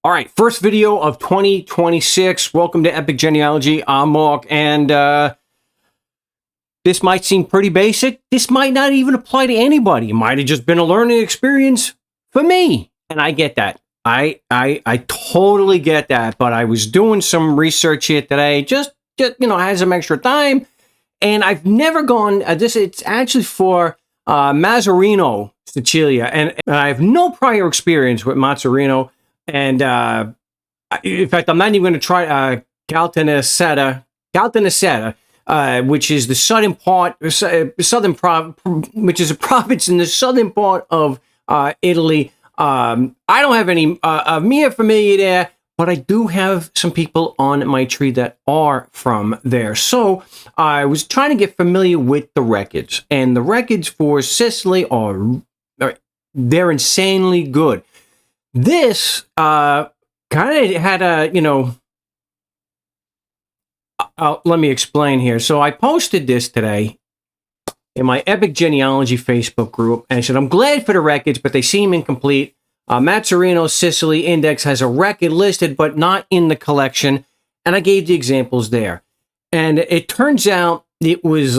All right, first video of 2026. Welcome to Epic Genealogy. I'm Mark, and this might seem pretty basic. This might not even apply to anybody. It might have just been a learning experience for me, and I get that. I totally get that. But I was doing some research here today, just I had some extra time, and I've never gone. It's actually for Mazzarino, Sicilia, and I have no prior experience with Mazzarino. And in fact, I'm not even going to try Caltanissetta, which is the southern part, which is a province in the southern part of Italy. I don't have any mia familia there, but I do have some people on my tree that are from there. So I was trying to get familiar with the records, and the records for Sicily they're insanely good. This kind of had a, let me explain here. So I posted this today in my Epic Genealogy Facebook group, and I said, I'm glad for the records, but they seem incomplete. Mazzarino Sicily Index has a record listed, but not in the collection. And I gave the examples there. And it turns out it was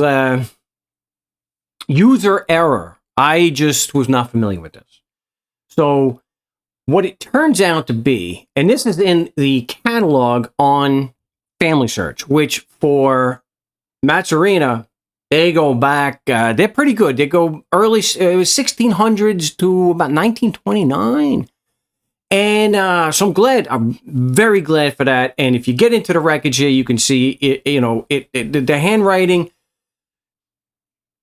user error. I just was not familiar with this. So what it turns out to be, and this is in the catalog on FamilySearch, which for Mazzarino, they go back, they're pretty good. They go early, it was 1600s to about 1929. And so I'm very glad for that. And if you get into the records here, you can see, the handwriting,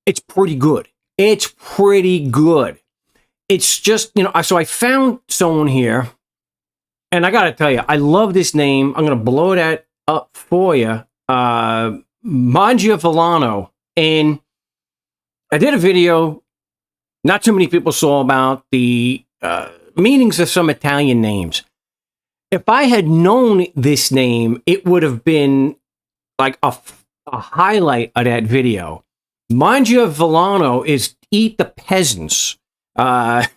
it's pretty good. It's pretty good. It's just, so I found someone here, and I got to tell you, I love this name. I'm going to blow that up for you. Mangiavellano. And I did a video, not too many people saw, about the meanings of some Italian names. If I had known this name, it would have been like a highlight of that video. Mangiavellano is eat the peasants. Or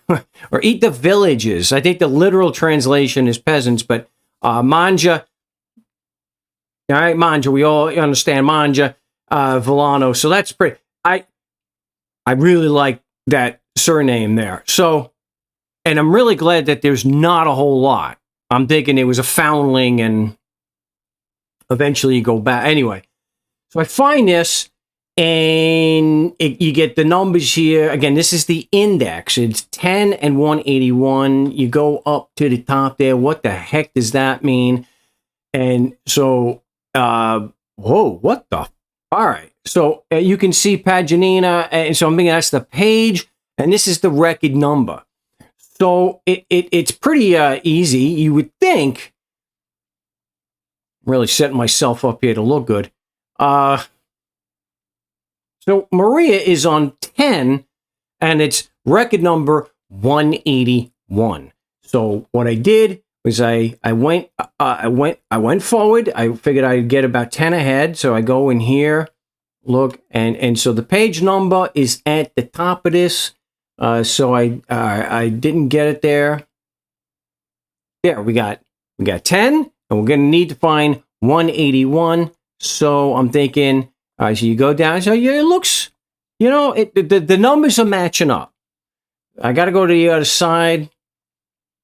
eat the villages. I think the literal translation is peasants, but mangia. All right, mangia. We all understand mangia, Villano. So that's pretty. I really like that surname there. So, and I'm really glad that there's not a whole lot. I'm thinking it was a foundling, and eventually you go back. Anyway, so I find this. And you get the numbers here. Again, this is the index. It's 10 and 181. You go up to the top there. What the heck does that mean? And so, whoa, what the? All right. So you can see paginina. And so I'm thinking that's the page. And this is the record number. So it's pretty easy. You would think. I'm really setting myself up here to look good. So Maria is on 10, and it's record number 181. So what I did was I went forward. I figured I'd get about 10 ahead. So I go in here, look, and so the page number is at the top of this. So I didn't get it there. There we got 10, and we're gonna need to find 181. So I'm thinking. All right, so you go down. So yeah, it looks, the numbers are matching up. I got to go to the other side,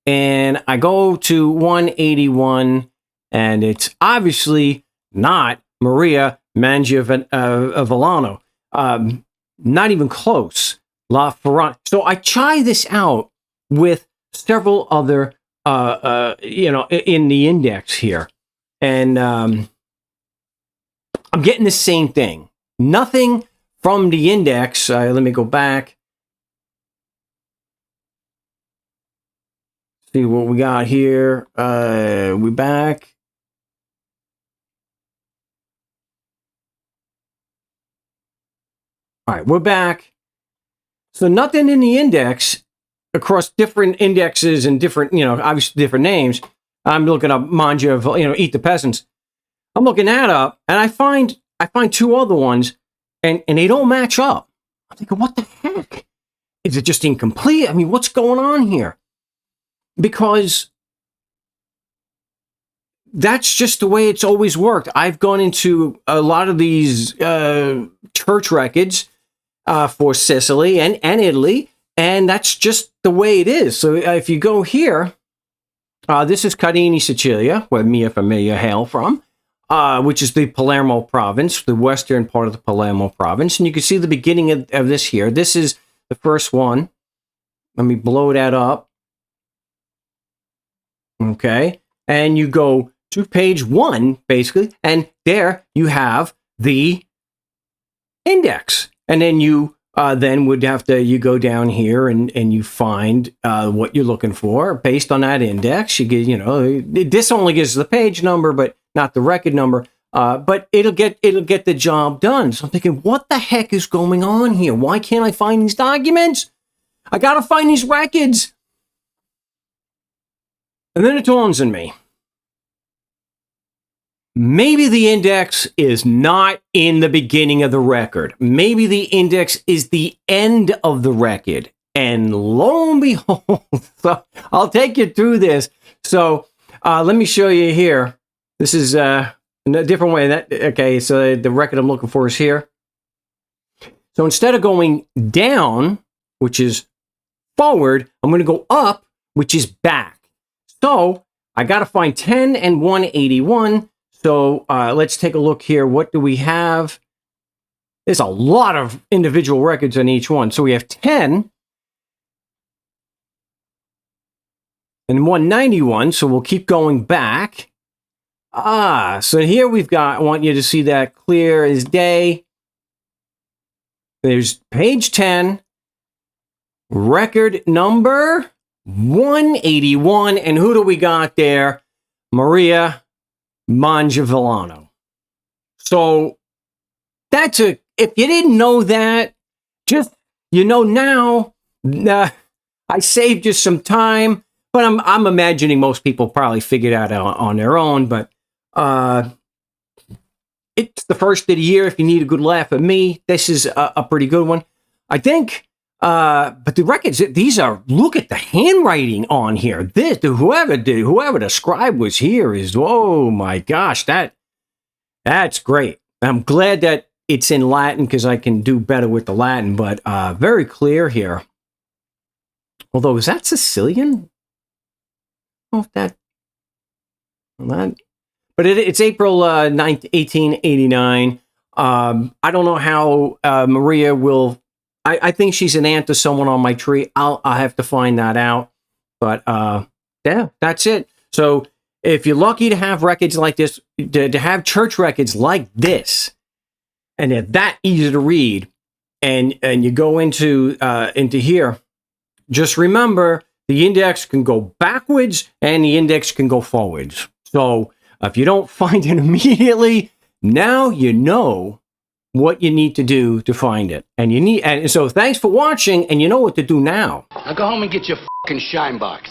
and I go to 181, and it's obviously not Maria Mangiavellano. Not even close. La Ferrante. So I try this out with several other, in the index here, and I'm getting the same thing. Nothing from the index. Let me go back. See what we got here. We back. All right, we're back. So nothing in the index across different indexes and different, obviously different names. I'm looking up Mangia, eat the peasants. I'm looking that up, and I find two other ones, and they don't match up. I'm thinking, what the heck? Is it just incomplete? I mean, what's going on here? Because that's just the way it's always worked. I've gone into a lot of these church records for Sicily and Italy, and that's just the way it is. So if you go here, this is Cardini, Sicilia, where Mia Familia hail from, which is the Palermo province, the western part of the Palermo province. And you can see the beginning of this here. This is the first one. Let me blow that up. Okay. And you go to page 1, basically, and there you have the index. And then you then would have to, you go down here and you find what you're looking for based on that index. You get, you know, this only gives the page number, but not the record number. But it'll get the job done. So I'm thinking, what the heck is going on here? Why can't I find these documents? I got to find these records. And then it dawns on me. Maybe the index is not in the beginning of the record. Maybe the index is the end of the record. And lo and behold, so I'll take you through this. So let me show you here. This is a different way. Okay, so the record I'm looking for is here. So instead of going down, which is forward, I'm going to go up, which is back. So I got to find 10 and 181. So let's take a look here. What do we have? There's a lot of individual records on each one. So we have 10 and 191. So we'll keep going back. So here we've got, I want you to see that clear as day. There's page 10, record number 181. And who do we got there? Maria Mangiavillano. So that's if you didn't know that, just, you know, now, I saved you some time, but I'm imagining most people probably figured out on their own, but it's the first of the year. If you need a good laugh at me, this is a pretty good one, I think. But the records, these are, look at the handwriting on here. This, whoever the scribe was here is, oh my gosh, that's great. I'm glad that it's in Latin because I can do better with the Latin, but very clear here. Although, is that Sicilian? Oh, but it's April 9th, 1889. I don't know how Maria will. I think she's an aunt to someone on my tree. I'll have to find that out. But yeah, that's it. So if you're lucky to have records like this, to have church records like this, and they're that easy to read, and you go into here, just remember the index can go backwards and the index can go forwards. So if you don't find it immediately, now you know what you need to do to find it. And so thanks for watching, and you know what to do now. Now go home and get your fucking shine box.